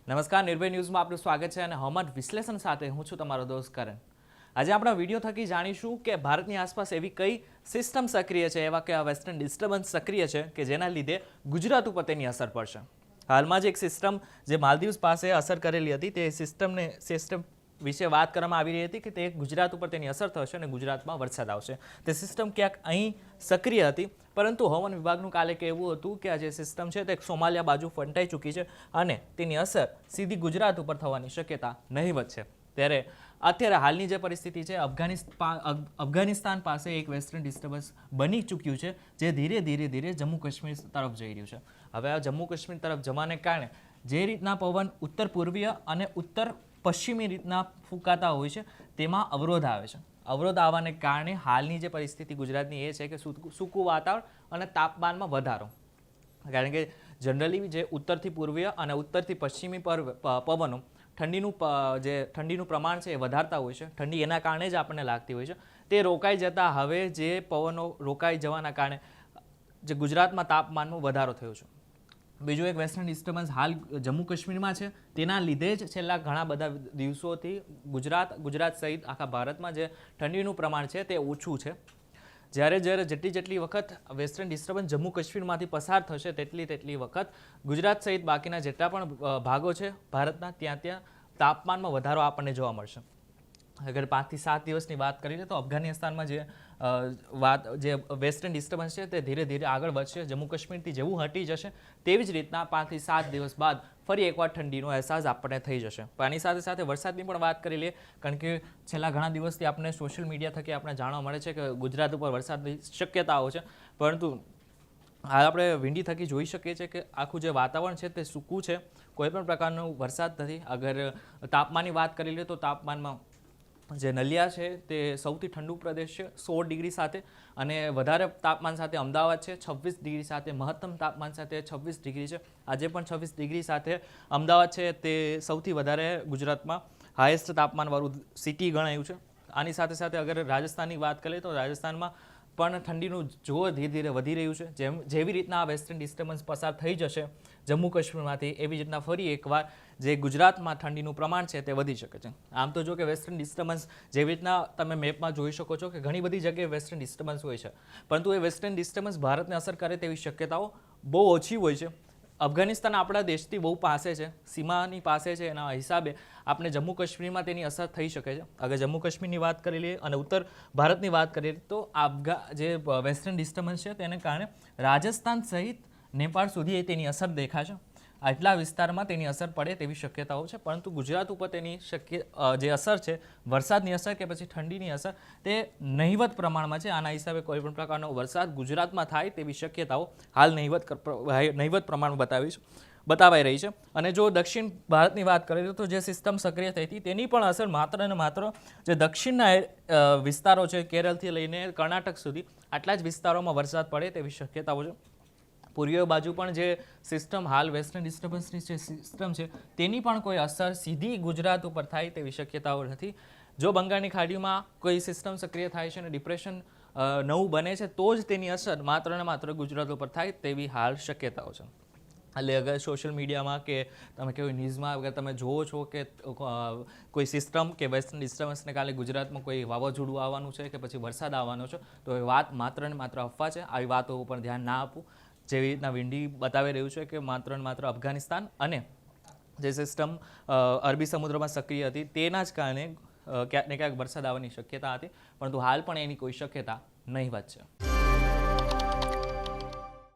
નમસ્કાર, નિર્ભય ન્યૂઝમાં આપનું સ્વાગત છે અને હવામાન વિશ્લેષણ સાથે હું છું તમારો દોસ્ત કરણ। આજે આપણા વિડીયો થકી જાણીશું કે ભારતની આસપાસ એવી કઈ સિસ્ટમ સક્રિય છે, એવા કયા વેસ્ટર્ન ડિસ્ટર્બન્સ સક્રિય છે કે જેના લીધે ગુજરાત ઉપર તેની અસર પડશે। હાલમાં જ એક સિસ્ટમ જે માલદીવ્સ પાસે અસર કરેલી હતી તે સિસ્ટમ વિશે વાત કરવામાં આવી રહી હતી કે તે ગુજરાત ઉપર તેની અસર થશે અને ગુજરાતમાં વરસાદ આવશે। તે સિસ્ટમ ક્યાંક અહીં સક્રિય હતી, પરંતુ હવામાન વિભાગનું કાલે કહેવું હતું કે આ જે સિસ્ટમ છે તે સોમાલિયા બાજુ ફંટાઈ ચૂકી છે અને તેની અસર સીધી ગુજરાત ઉપર થવાની શક્યતા નહીવત છે। ત્યારે અત્યારે હાલની જે પરિસ્થિતિ છે, અફઘાનિસ્તાન પાસે એક વેસ્ટર્ન ડિસ્ટર્બન્સ બની ચૂક્યું છે જે ધીરે ધીરે જમ્મુ કાશ્મીર તરફ જઈ રહ્યું છે। હવે આ જમ્મુ કાશ્મીર તરફ જવાને કારણે જે રીતના પવન ઉત્તર પૂર્વીય અને ઉત્તર પશ્ચિમી રીતના ફૂંકાતા હોય છે તેમાં અવરોધ આવે છે। અવરોધ આવવાને કારણે હાલની જે પરિસ્થિતિ ગુજરાતની એ છે કે સૂકું વાતાવરણ અને તાપમાનમાં વધારો, કારણ કે જનરલી જે ઉત્તરથી પૂર્વીય અને ઉત્તરથી પશ્ચિમી પવનો ઠંડીનું પ્રમાણ છે એ વધારતા હોય છે। ઠંડી એના કારણે જ આપણને લાગતી હોય છે, તે રોકાઈ જતાં હવે જે પવનો રોકાઈ જવાના કારણે જે ગુજરાતમાં તાપમાનમાં વધારો થયો છે। બીજું એક વેસ્ટર્ન ડિસ્ટર્બન્સ હાલ જમ્મુ કાશ્મીરમાં છે, તેના લીધે જ છેલ્લા ઘણા બધા દિવસોથી ગુજરાત સહિત આખા ભારતમાં જે ઠંડીનું પ્રમાણ છે તે ઓછું છે। જ્યારે જેટલી વખત વેસ્ટર્ન ડિસ્ટર્બન્સ જમ્મુ કાશ્મીરમાંથી પસાર થશે તેટલી વખત ગુજરાત સહિત બાકીના જેટલા પણ ભાગો છે ભારતના ત્યાં તાપમાનમાં વધારો આપણને જોવા મળશે। અગર 5 થી 7 દિવસની વાત કરીએ તો અફઘાનિસ્તાનમાં જે વેસ્ટર્ન ડિસ્ટર્બન્સ છે તે ધીરે ધીરે આગળ વધશે, જમ્મુ કાશ્મીરથી જેવું હટી જશે તેવી જ રીતના 5 થી 7 દિવસ બાદ ફરી એકવાર ઠંડીનો અહેસાસ આપણને થઈ જશે। પણ આની સાથે સાથે વરસાદની પણ વાત કરી લઈએ, કારણ કે છેલ્લા ઘણા દિવસથી આપણે સોશિયલ મીડિયા થકી આપણે જાણવા મળે છે કે ગુજરાત ઉપર વરસાદની શક્યતાઓ છે, પરંતુ હાલ આપણે વિંડી થકી જોઈ શકીએ છીએ કે આખું જે વાતાવરણ છે તે સૂકું છે, કોઈ પણ પ્રકારનો વરસાદ નથી। અગર તાપમાનની વાત કરી લઈએ તો તાપમાનમાં જે નલિયા છે તે સૌથી ઠંડુ પ્રદેશ છે 16 ડિગ્રી સાથે, અને વધારે તાપમાન સાથે અમદાવાદ છે 26 ડિગ્રી સાથે, મહત્તમ તાપમાન સાથે 26 ડિગ્રી છે। આજે પણ 26 ડિગ્રી સાથે અમદાવાદ છે તે સૌથી વધારે ગુજરાતમાં હાઈએસ્ટ તાપમાનવાળું સિટી ગણાયું છે। આની સાથે સાથે અગર રાજસ્થાનની વાત કરીએ તો રાજસ્થાનમાં પણ ઠંડીનું જોર ધીરે ધીરે વધી રહ્યું છે। જેવી રીતના આ વેસ્ટર્ન ડિસ્ટર્બન્સ પસાર થઈ જશે જમ્મુ કાશ્મીરમાંથી, એવી રીતના ફરી એકવાર જે ગુજરાતમાં ઠંડીનું પ્રમાણ છે તે વધી શકે છે। આમ તો જો કે વેસ્ટર્ન ડિસ્ટર્બન્સ જેવી રીતના તમે મેપમાં જોઈ શકો છો કે ઘણી બધી જગ્યાએ વેસ્ટર્ન ડિસ્ટર્બન્સ હોય છે, પરંતુ એ વેસ્ટર્ન ડિસ્ટર્બન્સ ભારતને અસર કરે તેવી શક્યતાઓ બહુ ઓછી હોય છે। અફઘાનિસ્તાન આપણા દેશથી બહુ પાસે છે, સીમાની પાસે છે, એના હિસાબે આપણે જમ્મુ કાશ્મીરમાં તેની અસર થઈ શકે છે। અગર જમ્મુ કાશ્મીરની વાત કરી લઈએ અને ઉત્તર ભારતની વાત કરીએ તો જે વેસ્ટર્ન ડિસ્ટર્બન્સ છે તેને કારણે રાજસ્થાન સહિત નેપાળ સુધી તેની અસર દેખાશે। આટલા વિસ્તારમાં તેની અસર પડે તેવી શક્યતાઓ છે, પરંતુ ગુજરાત ઉપર તેની જે અસર છે, વરસાદની અસર કે પછી ઠંડીની અસર, તે નહિવત પ્રમાણમાં છે। આના હિસાબે કોઈ પણ પ્રકારનો વરસાદ ગુજરાતમાં થાય તેવી શક્યતાઓ હાલ નહિવત પ્રમાણમાં બતાવાઈ રહી છે। અને જો દક્ષિણ ભારતની વાત કરીએ તો જે સિસ્ટમ સક્રિય થઈ હતી તેની પણ અસર માત્ર ને માત્ર જે દક્ષિણના વિસ્તારો છે, કેરળથી લઈને કર્ણાટક સુધી આટલા જ વિસ્તારોમાં વરસાદ પડે તેવી શક્યતાઓ છે। પૂર્વીય બાજુ પણ જે સિસ્ટમ હાલ વેસ્ટર્ન ડિસ્ટર્બન્સની જે સિસ્ટમ છે તેની પણ કોઈ અસર સીધી ગુજરાત ઉપર થાય તેવી શક્યતાઓ નથી। જો બંગાળની ખાડીમાં કોઈ સિસ્ટમ સક્રિય થાય છે અને ડિપ્રેશન નવું બને છે તો જ તેની અસર માત્ર ને માત્ર ગુજરાત ઉપર થાય તેવી હાલ શક્યતાઓ છે। એટલે અગર સોશિયલ મીડિયામાં કે તમે કોઈ ન્યૂઝમાં અગર તમે જુઓ છો કે કોઈ સિસ્ટમ કે વેસ્ટર્ન ડિસ્ટર્બન્સને કારણે ગુજરાતમાં કોઈ વાવાઝોડું આવવાનું છે કે પછી વરસાદ આવવાનો છે, તો એ વાત માત્ર ને માત્ર અફવા છે। આવી વાતો ઉપર ધ્યાન ના આપવું। જેવી રીતના વિંડી બતાવી રહ્યું છે કે માત્ર ને માત્ર અફઘાનિસ્તાન અને જે સિસ્ટમ અરબી સમુદ્રમાં સક્રિય હતી તેના જ કારણે ક્યાંક ને ક્યાંક વરસાદ આવવાની શક્યતા હતી, પરંતુ હાલ પણ એની કોઈ શક્યતા નહીવત છે।